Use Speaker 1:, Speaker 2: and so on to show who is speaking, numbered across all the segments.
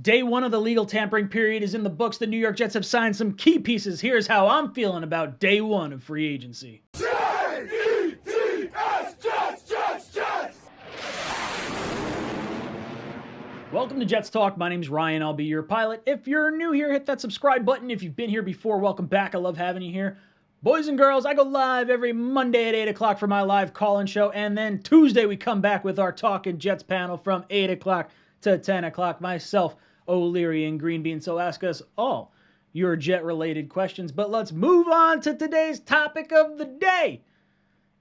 Speaker 1: Day one of the legal tampering period is in the books. The New York Jets have signed some key pieces. Here's how I'm feeling about day one of free agency.
Speaker 2: J-E-T-S, Jets!
Speaker 1: Welcome to Jets Talk. My name's Ryan. I'll be your pilot. If you're new here, hit that subscribe button. If you've been here before, welcome back. I love having you here. Boys and girls, I go live every Monday at 8 o'clock for my live call-in show, and then Tuesday we come back with our Talkin' Jets panel from 8 o'clock to 10 o'clock. Myself, O'Leary, and Green Bean. So ask us all your Jet-related questions. But let's move on to today's topic of the day,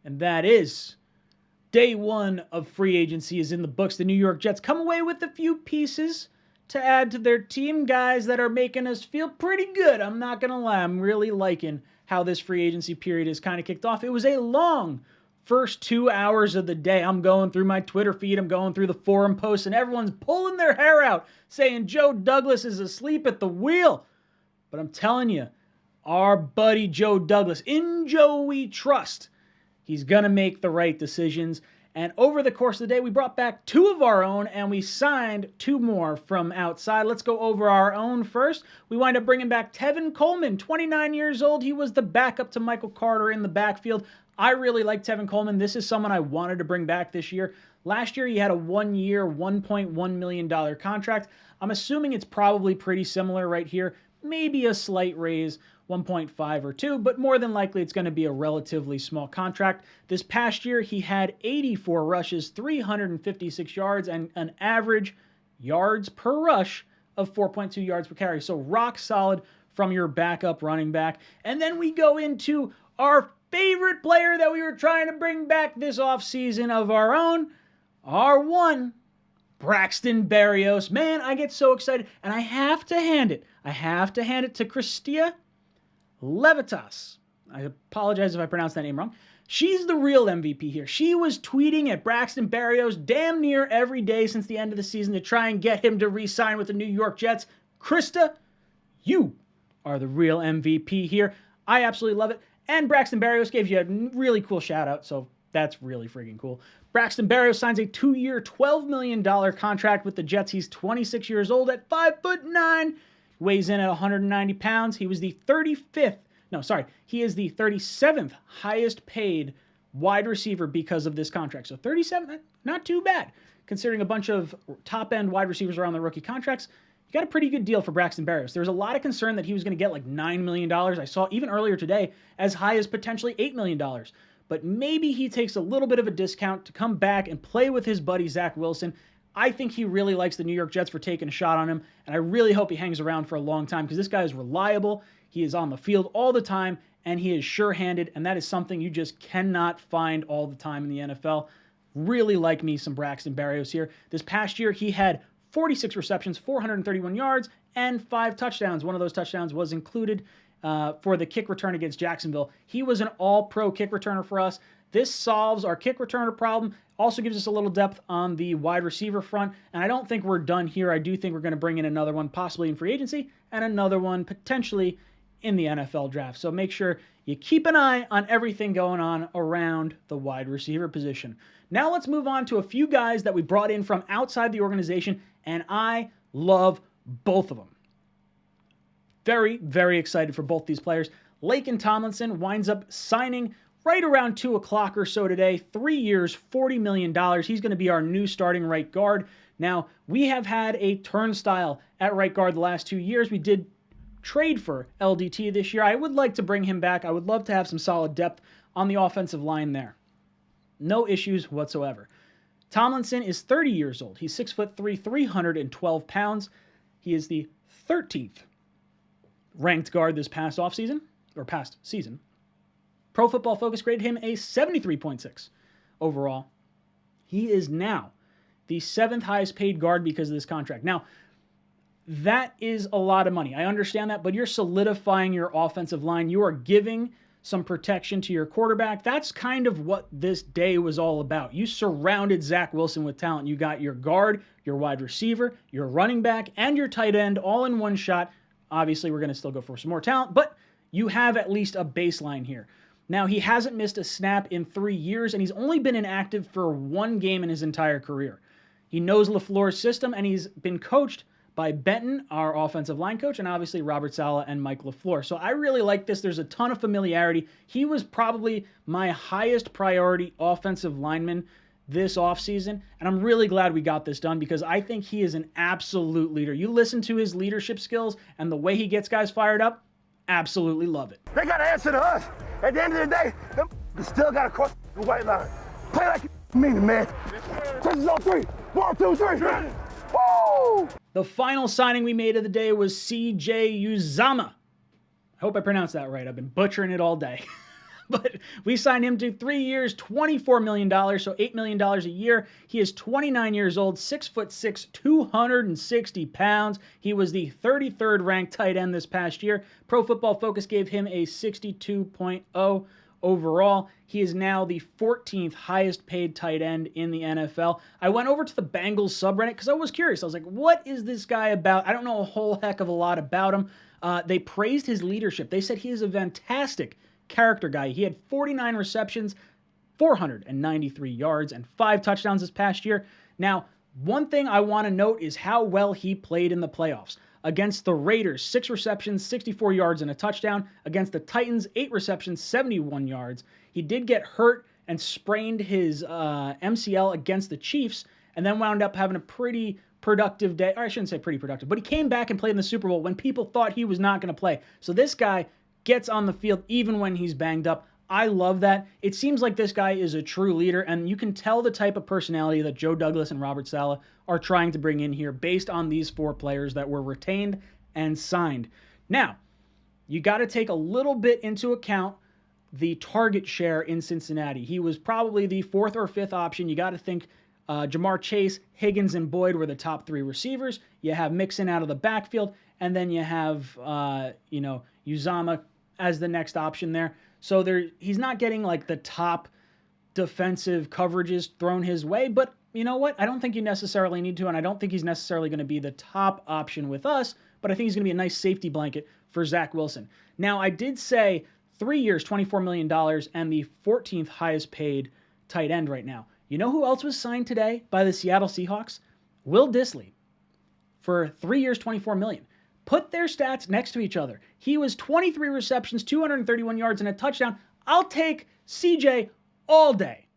Speaker 1: and that is day one of free agency is in the books. The New York Jets come away with a few pieces to add to their team, guys that are making us feel pretty good. I'm not going to lie. I'm really liking how this free agency period has kind of kicked off. It was a long first 2 hours of the day. I'm going through my Twitter feed. I'm going through the forum posts, and everyone's pulling their hair out saying Joe Douglas is asleep at the wheel. But I'm telling you, our buddy Joe Douglas, in Joe we trust. He's going to make the right decisions. And over the course of the day, we brought back two of our own, and we signed two more from outside. Let's go over our own first. We wind up bringing back Tevin Coleman, 29 years old. He was the backup to Michael Carter in the backfield. I really like Tevin Coleman. This is someone I wanted to bring back this year. Last year, he had a one-year, $1.1 million contract. I'm assuming it's probably pretty similar right here. Maybe a slight raise, 1.5 or 2, but more than likely it's going to be a relatively small contract. This past year, he had 84 rushes, 356 yards, and an average yards per rush of 4.2 yards per carry. So rock solid from your backup running back. And then we go into our favorite player that we were trying to bring back this offseason of our own, our one, Braxton Berrios. Man, I get so excited, and I have to hand it to Christia Levitas. I apologize if I pronounced that name wrong. She's the real MVP here. She was tweeting at Braxton Berrios damn near every day since the end of the season to try and get him to re-sign with the New York Jets. Krista, you are the real MVP here. I absolutely love it. And Braxton Berrios gave you a really cool shout out, so that's really freaking cool. Braxton Berrios signs a 2-year, $12 million contract with the Jets. He's 26 years old at 5'9", weighs in at 190 pounds. He is the 37th highest paid wide receiver because of this contract. So 37, not too bad. Considering a bunch of top-end wide receivers are on the rookie contracts, you got a pretty good deal for Braxton Berrios. There was a lot of concern that he was going to get like $9 million. I saw even earlier today as high as potentially $8 million. But maybe he takes a little bit of a discount to come back and play with his buddy Zach Wilson. I think he really likes the New York Jets for taking a shot on him, and I really hope he hangs around for a long time because this guy is reliable. He is on the field all the time, and he is sure-handed, and that is something you just cannot find all the time in the NFL. Really like me some Braxton Berrios here. This past year, he had 46 receptions, 431 yards, and 5 touchdowns. One of those touchdowns was included for the kick return against Jacksonville. He was an all-pro kick returner for us. This solves our kick returner problem. Also gives us a little depth on the wide receiver front. And I don't think we're done here. I do think we're going to bring in another one, possibly in free agency, and another one potentially in the NFL draft. So make sure you keep an eye on everything going on around the wide receiver position. Now let's move on to a few guys that we brought in from outside the organization, and I love both of them. Very, very excited for both these players. Laken Tomlinson winds up signing right around 2 o'clock or so today. 3 years, $40 million. He's going to be our new starting right guard. Now, we have had a turnstile at right guard the last 2 years. We did trade for LDT this year. I would like to bring him back. I would love to have some solid depth on the offensive line there. No issues whatsoever. Tomlinson is 30 years old. He's 6'3", 312 pounds. He is the 13th ranked guard this past season. Pro Football Focus graded him a 73.6 overall. He is now the 7th highest paid guard because of this contract. Now, that is a lot of money. I understand that, but you're solidifying your offensive line. You are giving some protection to your quarterback. That's kind of what this day was all about. You surrounded Zach Wilson with talent. You got your guard, your wide receiver, your running back, and your tight end all in one shot. Obviously, we're going to still go for some more talent, but you have at least a baseline here. Now, he hasn't missed a snap in 3 years, and he's only been inactive for 1 game in his entire career. He knows LaFleur's system, and he's been coached by Benton, our offensive line coach, and obviously Robert Saleh and Mike LaFleur. So I really like this. There's a ton of familiarity. He was probably my highest priority offensive lineman this offseason, and I'm really glad we got this done because I think he is an absolute leader. You listen to his leadership skills and the way he gets guys fired up, absolutely love it.
Speaker 2: They got to answer to us. At the end of the day, them still got to cross the white line. Play like you mean it, man. Questions on 3. 1, 2, 3. Woo!
Speaker 1: The final signing we made of the day was CJ Uzomah. I hope I pronounced that right. I've been butchering it all day. But we signed him to 3 years, $24 million, so $8 million a year. He is 29 years old, 6'6", 260 pounds. He was the 33rd ranked tight end this past year. Pro Football Focus gave him a 62.0 overall. He is now the 14th highest paid tight end in the NFL. I went over to the Bengals subreddit because I was curious. I was like, what is this guy about? I don't know a whole heck of a lot about him. They praised his leadership. They said he is a fantastic character guy. He had 49 receptions, 493 yards, and 5 touchdowns this past year. Now, one thing I want to note is how well he played in the playoffs. Against the Raiders, 6 receptions, 64 yards, and a touchdown. Against the Titans, 8 receptions, 71 yards. He did get hurt and sprained his MCL against the Chiefs, and then wound up having a pretty productive day. Or I shouldn't say pretty productive, but he came back and played in the Super Bowl when people thought he was not going to play. So this guy gets on the field even when he's banged up. I love that. It seems like this guy is a true leader, and you can tell the type of personality that Joe Douglas and Robert Saleh are trying to bring in here based on these 4 players that were retained and signed. Now, you got to take a little bit into account the target share in Cincinnati. He was probably the 4th or 5th option. You got to think Jamar Chase, Higgins, and Boyd were the top 3 receivers. You have Mixon out of the backfield, and then you have Uzomah as the next option there. So he's not getting like the top defensive coverages thrown his way, but you know what? I don't think you necessarily need to, and I don't think he's necessarily going to be the top option with us, but I think he's going to be a nice safety blanket for Zach Wilson. Now, I did say 3 years, $24 million, and the 14th highest paid tight end right now. You know who else was signed today by the Seattle Seahawks? Will Dissly for 3 years, $24 million. Put their stats next to each other. He was 23 receptions, 231 yards, and a touchdown. I'll take CJ all day.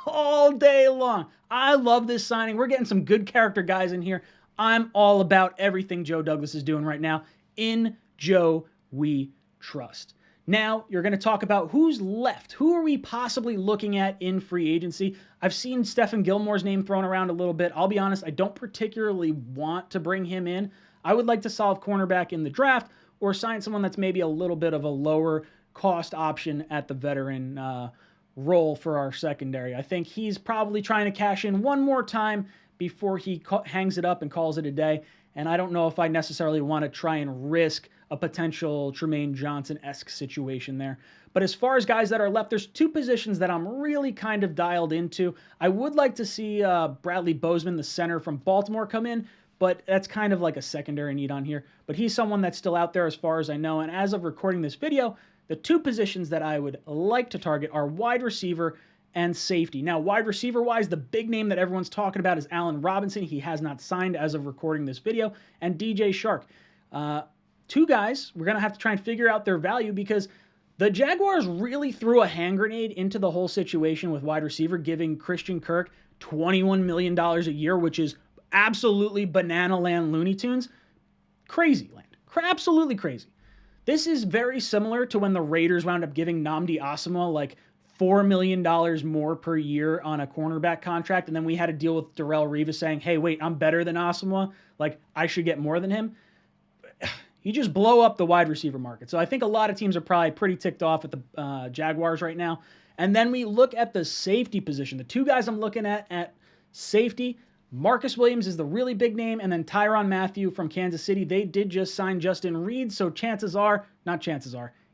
Speaker 1: All day long. I love this signing. We're getting some good character guys in here. I'm all about everything Joe Douglas is doing right now. In Joe, we trust. Now, you're going to talk about who's left. Who are we possibly looking at in free agency? I've seen Stephen Gilmore's name thrown around a little bit. I'll be honest, I don't particularly want to bring him in. I would like to solve cornerback in the draft or sign someone that's maybe a little bit of a lower cost option at the veteran role for our secondary. I think he's probably trying to cash in one more time before he hangs it up and calls it a day. And I don't know if I necessarily want to try and risk a potential Tremaine Johnson-esque situation there. But as far as guys that are left, there's 2 positions that I'm really kind of dialed into. I would like to see Bradley Bozeman, the center from Baltimore, come in, but that's kind of like a secondary need on here. But he's someone that's still out there as far as I know. And as of recording this video, the 2 positions that I would like to target are wide receiver and safety. Now, wide receiver-wise, the big name that everyone's talking about is Allen Robinson. He has not signed as of recording this video. And DJ Shark. 2 guys, we're going to have to try and figure out their value because the Jaguars really threw a hand grenade into the whole situation with wide receiver, giving Christian Kirk $21 million a year, which is absolutely banana land Looney Tunes. Crazy land. Absolutely crazy. This is very similar to when the Raiders wound up giving Nnamdi Asomugha like $4 million more per year on a cornerback contract, and then we had to deal with Darrelle Revis saying, hey, wait, I'm better than Asomugha. Like, I should get more than him. You just blow up the wide receiver market. So I think a lot of teams are probably pretty ticked off at the Jaguars right now. And then we look at the safety position. The 2 guys I'm looking at safety, Marcus Williams is the really big name, and then Tyrann Mathieu from Kansas City. They did just sign Justin Reed, so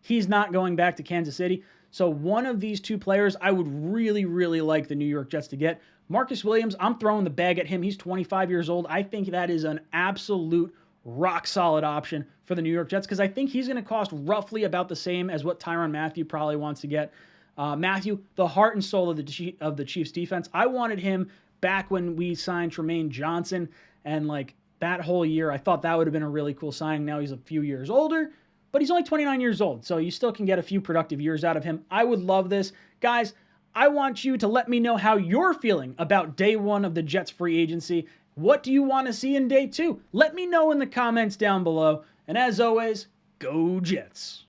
Speaker 1: he's not going back to Kansas City. So one of these 2 players I would really, really like the New York Jets to get. Marcus Williams, I'm throwing the bag at him. He's 25 years old. I think that is an absolute rock-solid option for the New York Jets because I think he's going to cost roughly about the same as what Tyrann Mathieu probably wants to get. Mathieu, the heart and soul of the Chiefs defense. I wanted him back when we signed Tremaine Johnson, and like that whole year. I thought that would have been a really cool signing. Now he's a few years older, but he's only 29 years old, so you still can get a few productive years out of him. I would love this. Guys, I want you to let me know how you're feeling about day one of the Jets free agency. What do you want to see in day two? Let me know in the comments down below. And as always, go Jets.